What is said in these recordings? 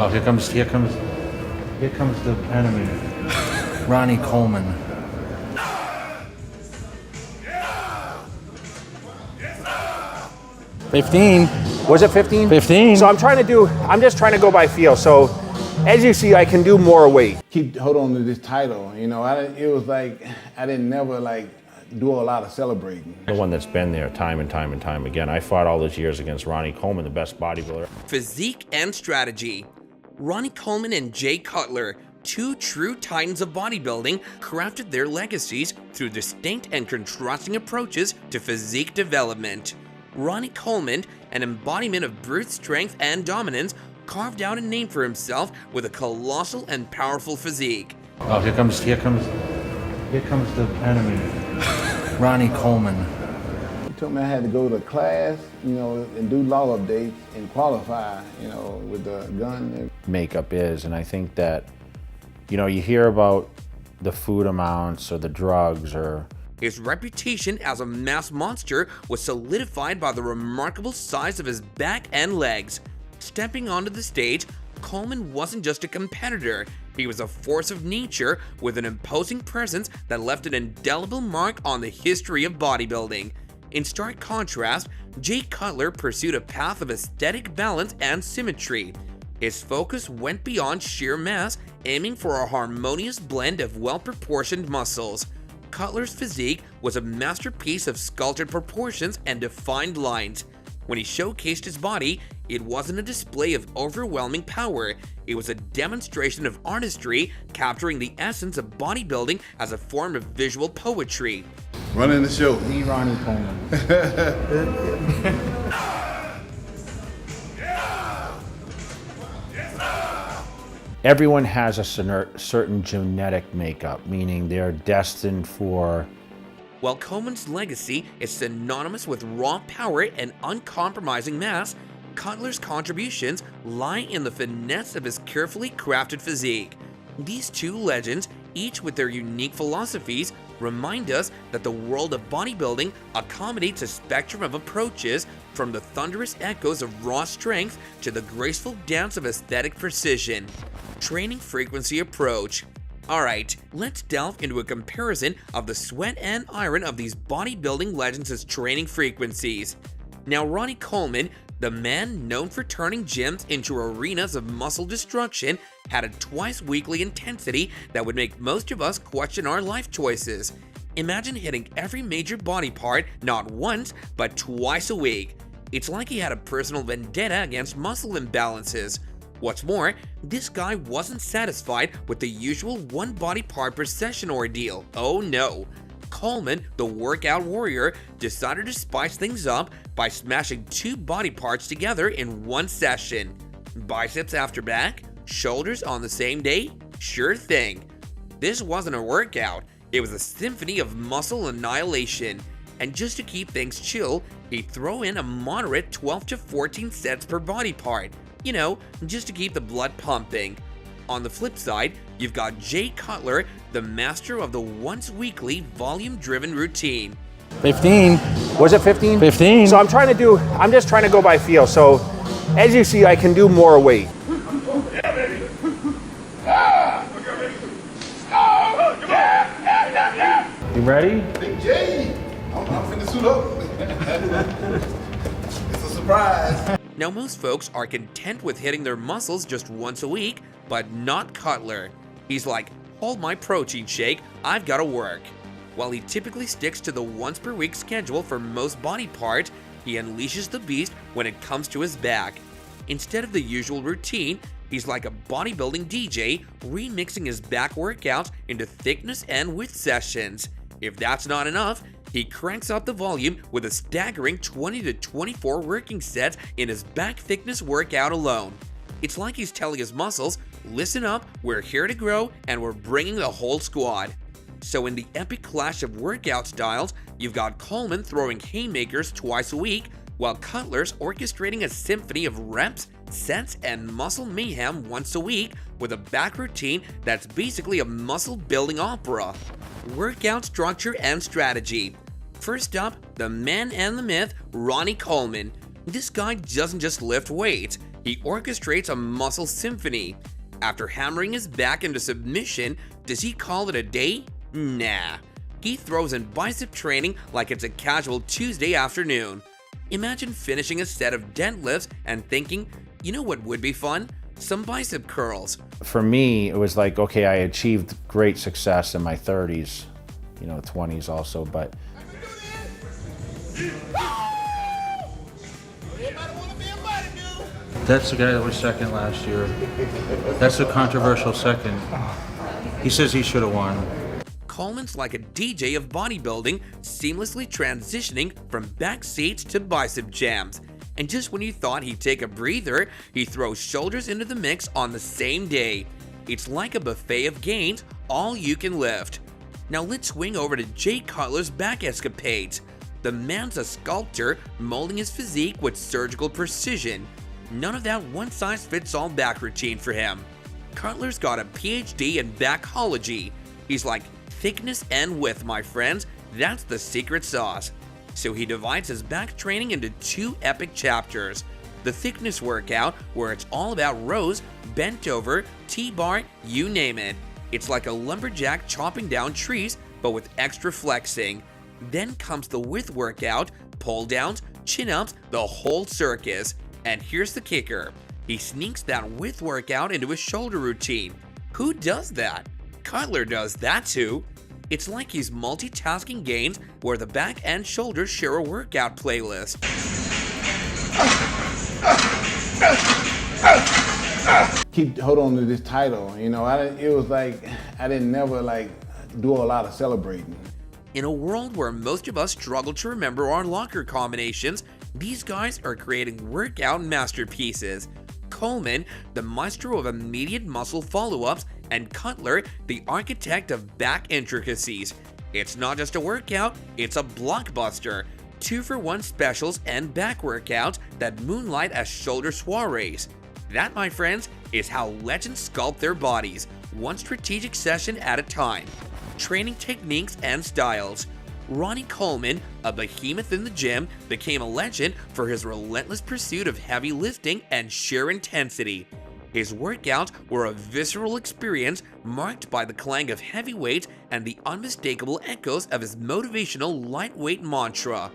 Oh, here comes the enemy. Ronnie Coleman. Was it 15? 15. So I'm just trying to go by feel. So as you see, I can do more weight. Keep hold on to this title. You know, it was like I didn't never like do a lot of celebrating. The one that's been there time and time and time again. I fought all those years against Ronnie Coleman, the best bodybuilder. Physique and strategy. Ronnie Coleman and Jay Cutler, two true titans of bodybuilding, crafted their legacies through distinct and contrasting approaches to physique development. Ronnie Coleman, an embodiment of brute strength and dominance, carved out a name for himself with a colossal and powerful physique. Oh, here comes the enemy. Ronnie Coleman. He told me I had to go to class, you know, and do law updates and qualify, you know, with the gun. Makeup is, and I think that, you know, you hear about the food amounts or the drugs or... His reputation as a mass monster was solidified by the remarkable size of his back and legs. Stepping onto the stage, Coleman wasn't just a competitor, he was a force of nature with an imposing presence that left an indelible mark on the history of bodybuilding. In stark contrast, Jay Cutler pursued a path of aesthetic balance and symmetry. His focus went beyond sheer mass, aiming for a harmonious blend of well-proportioned muscles. Cutler's physique was a masterpiece of sculpted proportions and defined lines. When he showcased his body, it wasn't a display of overwhelming power, it was a demonstration of artistry, capturing the essence of bodybuilding as a form of visual poetry. Running the show. The Ronnie Coleman. Everyone has a certain genetic makeup, meaning they're destined for... While Coleman's legacy is synonymous with raw power and uncompromising mass, Cutler's contributions lie in the finesse of his carefully crafted physique. These two legends, each with their unique philosophies, remind us that the world of bodybuilding accommodates a spectrum of approaches, from the thunderous echoes of raw strength to the graceful dance of aesthetic precision. Training frequency approach. Alright, let's delve into a comparison of the sweat and iron of these bodybuilding legends' training frequencies. Now, Ronnie Coleman, the man known for turning gyms into arenas of muscle destruction, had a twice-weekly intensity that would make most of us question our life choices. Imagine hitting every major body part not once, but twice a week. It's like he had a personal vendetta against muscle imbalances. What's more, this guy wasn't satisfied with the usual one body part per session ordeal. Oh no. Coleman, the workout warrior, decided to spice things up by smashing two body parts together in one session. Biceps after back, shoulders on the same day? Sure thing. This wasn't a workout, it was a symphony of muscle annihilation. And just to keep things chill, he'd throw in a moderate 12 to 14 sets per body part. You know, just to keep the blood pumping. On the flip side, you've got Jay Cutler, the master of the once-weekly, volume-driven routine. 15. Was it 15? 15. So I'm just trying to go by feel. So as you see, I can do more weight. Yeah, baby. You ready? Big J, I'm finna suit up. It's a surprise. Now, most folks are content with hitting their muscles just once a week, but not Cutler. He's like, hold my protein shake, I've gotta work. While he typically sticks to the once per week schedule for most body parts, he unleashes the beast when it comes to his back. Instead of the usual routine, he's like a bodybuilding DJ, remixing his back workouts into thickness and width sessions. If that's not enough, he cranks up the volume with a staggering 20 to 24 working sets in his back thickness workout alone. It's like he's telling his muscles, listen up, we're here to grow and we're bringing the whole squad. So in the epic clash of workout styles, you've got Coleman throwing haymakers twice a week, while Cutler's orchestrating a symphony of reps, sets, and muscle mayhem once a week with a back routine that's basically a muscle building opera. Workout structure and strategy. First up, the man and the myth, Ronnie Coleman. This guy doesn't just lift weights, He orchestrates a muscle symphony. After hammering his back into submission, does he call it a day? Nah. He throws in bicep training like it's a casual Tuesday afternoon. Imagine finishing a set of deadlifts and thinking, you know what would be fun? Some bicep curls. For me, it was like, okay, I achieved great success in my 30s, 20s also, but That's the guy that was second last year. That's a controversial second. He says he should have won. Coleman's like a DJ of bodybuilding, seamlessly transitioning from back seats to bicep jams. And just when you thought he'd take a breather, he throws shoulders into the mix on the same day. It's like a buffet of gains, all you can lift. Now let's swing over to Jay Cutler's back escapades. The man's a sculptor, molding his physique with surgical precision. None of that one-size-fits-all back routine for him. Cutler's got a PhD in backology. He's like, thickness and width, my friends, that's the secret sauce. So he divides his back training into two epic chapters. The thickness workout, where it's all about rows, bent over, T-bar, you name it. It's like a lumberjack chopping down trees, but with extra flexing. Then comes the width workout, pull downs, chin ups, the whole circus. And here's the kicker. He sneaks that width workout into his shoulder routine. Who does that? Cutler does that too. It's like he's multitasking gains where the back and shoulders share a workout playlist. Keep hold on to this title, it was like I didn't never do a lot of celebrating. In a world where most of us struggle to remember our locker combinations, these guys are creating workout masterpieces. Coleman, the maestro of immediate muscle follow-ups, and Cutler, the architect of back intricacies. It's not just a workout, it's a blockbuster. 2-for-1 specials and back workouts that moonlight as shoulder soirees. That, my friends, is how legends sculpt their bodies, one strategic session at a time. Training techniques and styles. Ronnie Coleman, a behemoth in the gym, became a legend for his relentless pursuit of heavy lifting and sheer intensity. His workouts were a visceral experience marked by the clang of heavy weights and the unmistakable echoes of his motivational lightweight mantra.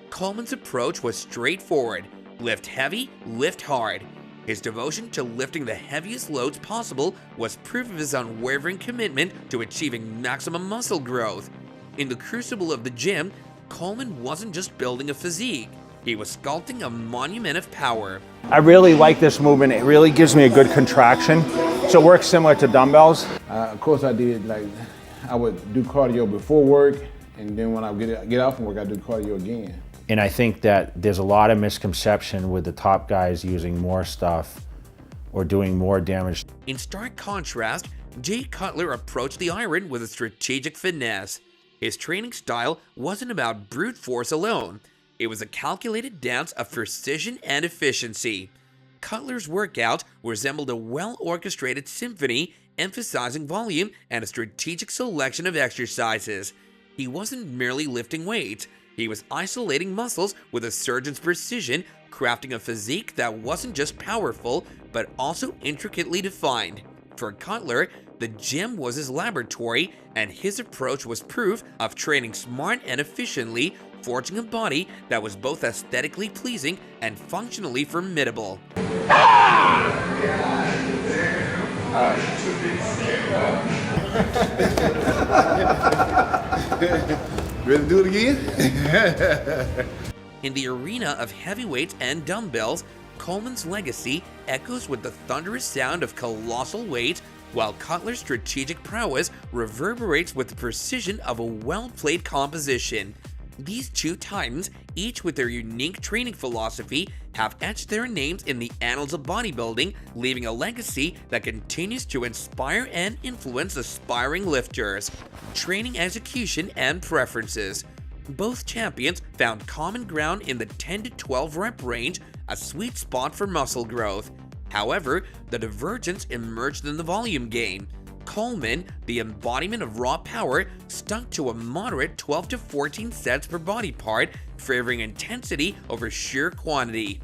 Coleman's approach was straightforward: lift heavy, lift hard. His devotion to lifting the heaviest loads possible was proof of his unwavering commitment to achieving maximum muscle growth. In the crucible of the gym, Coleman wasn't just building a physique, he was sculpting a monument of power. I really like this movement. It really gives me a good contraction. So it works similar to dumbbells. Of course I did, I would do cardio before work, and then when I get off from work, I do cardio again. And I think that there's a lot of misconception with the top guys using more stuff or doing more damage. In stark contrast, Jay Cutler approached the iron with a strategic finesse. His training style wasn't about brute force alone. It was a calculated dance of precision and efficiency. Cutler's workout resembled a well-orchestrated symphony, emphasizing volume and a strategic selection of exercises. He wasn't merely lifting weights. He was isolating muscles with a surgeon's precision, crafting a physique that wasn't just powerful, but also intricately defined. For Cutler, the gym was his laboratory, and his approach was proof of training smart and efficiently, forging a body that was both aesthetically pleasing and functionally formidable. Ready to do it again? In the arena of heavyweights and dumbbells, Coleman's legacy echoes with the thunderous sound of colossal weight, while Cutler's strategic prowess reverberates with the precision of a well-played composition. These two titans, each with their unique training philosophy, have etched their names in the annals of bodybuilding, leaving a legacy that continues to inspire and influence aspiring lifters. Training execution and preferences. Both champions found common ground in the 10 to 12 rep range, a sweet spot for muscle growth. However, the divergence emerged in the volume gain. Coleman, the embodiment of raw power, stuck to a moderate 12 to 14 sets per body part, favoring intensity over sheer quantity.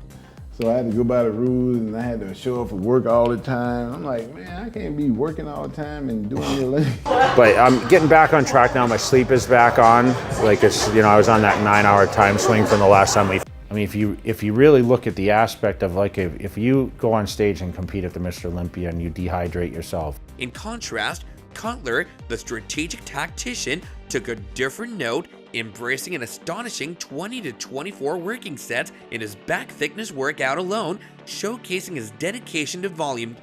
So I had to go by the rules, and I had to show up for work all the time. I'm like, man, I can't be working all the time and doing your leg. But I'm getting back on track now. My sleep is back on. Like it's, I was on that 9-hour time swing from the last time we. I mean, if you really look at the aspect of like if you go on stage and compete at the Mr. Olympia and you dehydrate yourself. In contrast, Cutler, the strategic tactician, took a different note, embracing an astonishing 20 to 24 working sets in his back thickness workout alone, showcasing his dedication to volume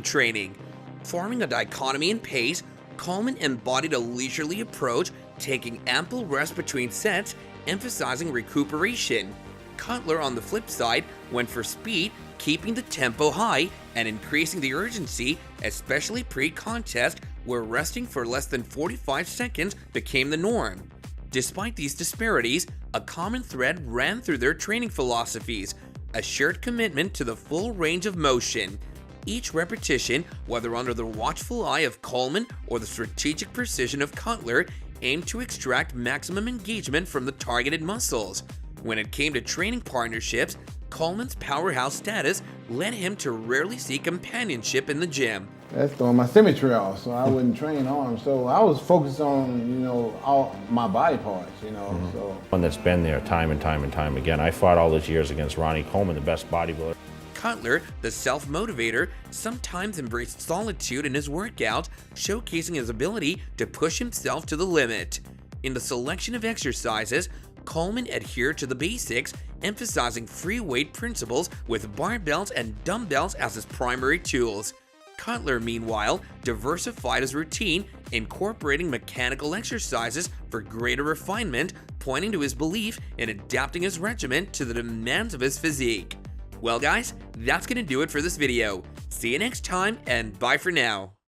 training. Forming a dichotomy in pace, Coleman embodied a leisurely approach, taking ample rest between sets, emphasizing recuperation. Cutler, on the flip side, went for speed, keeping the tempo high and increasing the urgency, especially pre-contest, where resting for less than 45 seconds became the norm. Despite these disparities, a common thread ran through their training philosophies: a shared commitment to the full range of motion. Each repetition, whether under the watchful eye of Coleman or the strategic precision of Cutler, aimed to extract maximum engagement from the targeted muscles. When it came to training partnerships, Coleman's powerhouse status led him to rarely see companionship in the gym. That's throwing my symmetry off, so I wouldn't train arms. So I was focused on, all my body parts, so. One that's been there time and time and time again. I fought all those years against Ronnie Coleman, the best bodybuilder. Cutler, the self-motivator, sometimes embraced solitude in his workouts, showcasing his ability to push himself to the limit. In the selection of exercises, Coleman adhered to the basics, emphasizing free weight principles with barbells and dumbbells as his primary tools. Cutler, meanwhile, diversified his routine, incorporating mechanical exercises for greater refinement, pointing to his belief in adapting his regimen to the demands of his physique. Well guys, that's gonna do it for this video. See you next time, and bye for now.